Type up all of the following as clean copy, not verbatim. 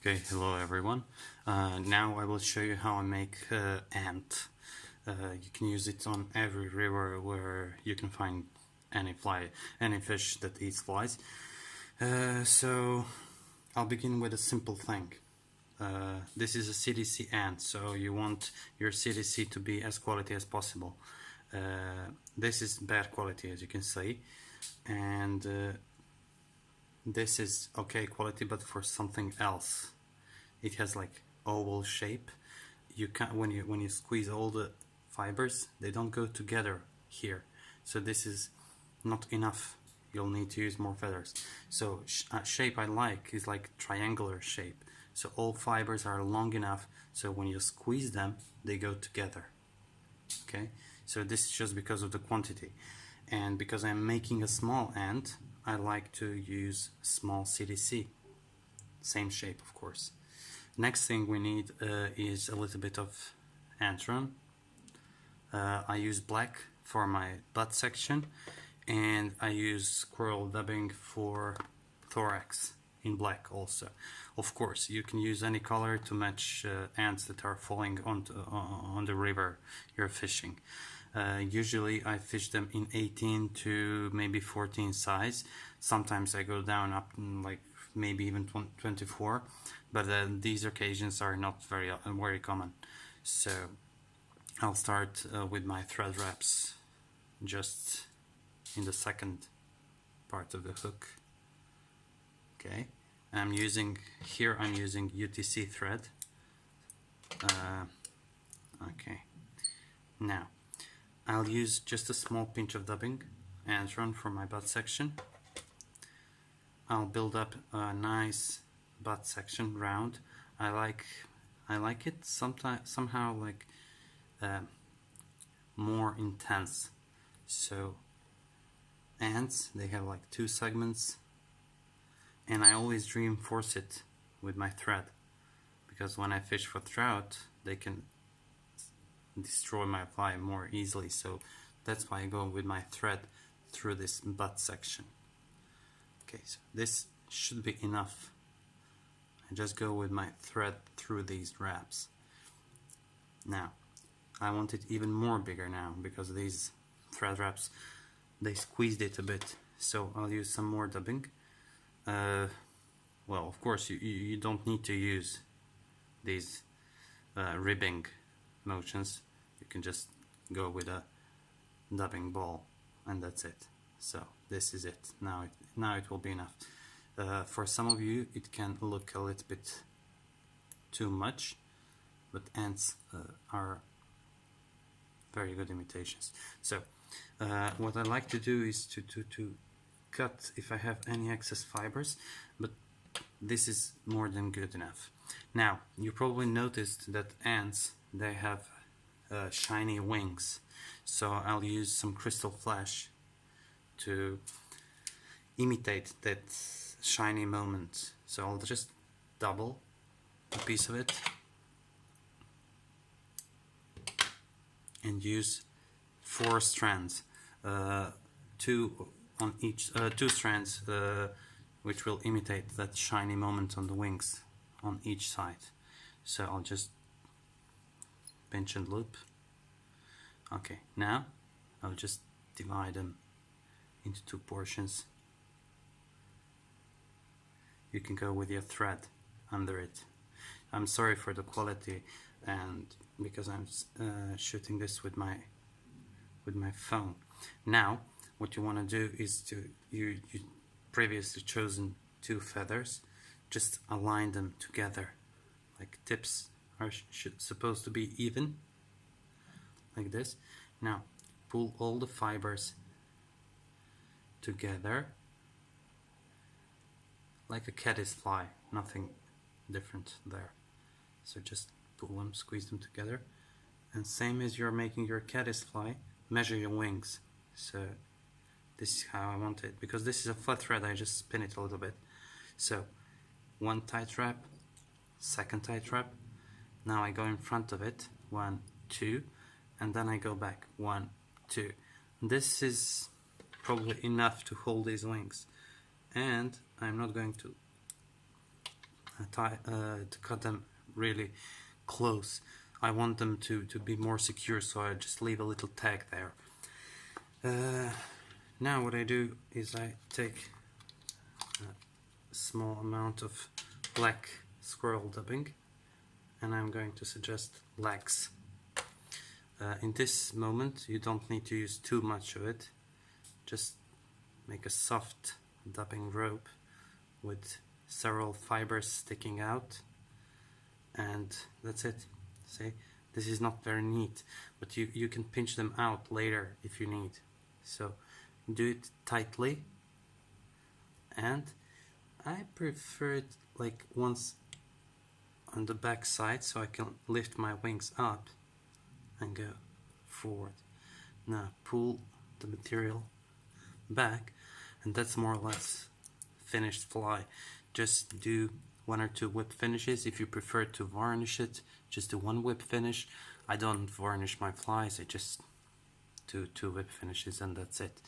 Okay, hello everyone. Now I will show you how I make ant. You can use it on every river where you can find any fish that eats flies. So I'll begin with a simple thing. This is a CDC Ant, so you want your CDC to be as quality as possible. This is bad quality, as you can see, and this is okay quality, but for something else. It has like oval shape. You can't when you squeeze all the fibers, they don't go together here. So this is not enough. You'll need to use more feathers. So shape I like is like triangular shape. So all fibers are long enough. So when you squeeze them, they go together. Okay. So this is just because of the quantity, and because I'm making a small ant, I like to use small CDC. Same shape, of course. Next thing we need is a little bit of ant run. I use black for my butt section, and I use squirrel dubbing for thorax in black also. Of course, you can use any color to match ants that are falling on the river you're fishing. Usually I fish them in 18 to maybe 14 size. Sometimes I go down up like maybe even 24, but these occasions are not very common. So I'll start with my thread wraps just in the second part of the hook. Okay, I'm using UTC thread. Okay, now I'll use just a small pinch of dubbing and run for my butt section. I'll build up a nice butt section round. I like it somehow like more intense. So ants, they have like 2 segments, and I always reinforce it with my thread, because when I fish for trout, they can destroy my fly more easily. So that's why I go with my thread through this butt section. Okay, so this should be enough. I just go with my thread through these wraps. Now, I want it even more bigger now, because these thread wraps, they squeezed it a bit. So I'll use some more dubbing. Well, of course, you don't need to use these ribbing motions. You can just go with a dubbing ball, and that's it. So this is it. Now it will be enough. For some of you, it can look a little bit too much, but ants are very good imitations. So what I like to do is to cut if I have any excess fibers, but this is more than good enough. Now, you probably noticed that ants, they have shiny wings, so I'll use some crystal flash to imitate that shiny moment. So I'll just double a piece of it and use 4 strands, 2 on each, 2 strands which will imitate that shiny moment on the wings on each side. So I'll just pinch and loop. Okay, now I'll just divide them into 2 portions. You can go with your thread under it. I'm sorry for the quality, and because I'm shooting this with my phone. Now what you want to do is to you previously chosen 2 feathers, just align them together, like tips are supposed to be even, like this. Now pull all the fibers together like a caddisfly, nothing different there. So just pull them, squeeze them together, and same as you're making your caddisfly, measure your wings. So this is how I want it, because this is a flat thread, I just spin it a little bit. So 1 tight wrap, 2nd tight wrap, now I go in front of it, 1, 2, and then I go back, 1, 2. This is probably enough to hold these wings, and I'm not going to to cut them really close. I want them to be more secure, so I just leave a little tag there. Now what I do is I take a small amount of black squirrel dubbing, and I'm going to suggest legs. In this moment you don't need to use too much of it, just make a soft dubbing rope with several fibers sticking out, and that's it. See, this is not very neat, but you can pinch them out later if you need. So do it tightly, and I prefer it like once on the back side so I can lift my wings up and go forward. Now pull the material back, and that's more or less finished fly. Just do 1 or 2 whip finishes. If you prefer to varnish it, just do 1 whip finish. I don't varnish my flies, I just do 2 whip finishes and that's it.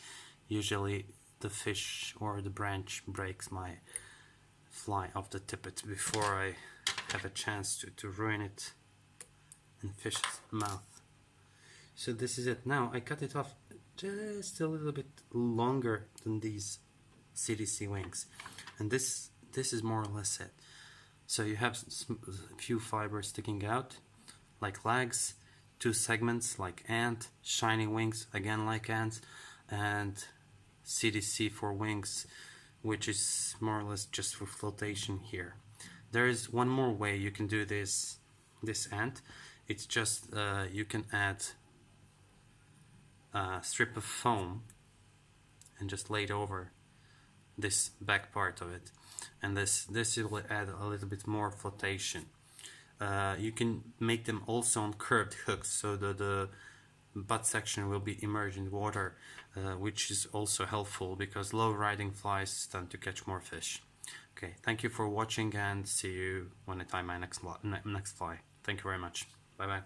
Usually the fish or the branch breaks my fly off the tippet before I have a chance to ruin it in fish's mouth. So this is it. Now I cut it off just a little bit longer than these CDC wings, and this is more or less it. So you have a few fibers sticking out like legs, 2 segments like ant, shiny wings again like ants, and CDC for wings, which is more or less just for flotation here. There is one more way you can do this ant. It's just you can add a strip of foam and just lay it over this back part of it, and this will add a little bit more flotation. You can make them also on curved hooks, so the butt section will be immersed in water, which is also helpful because low riding flies tend to catch more fish. Okay, thank you for watching, and see you when I tie my next fly. Thank you very much. Bye bye.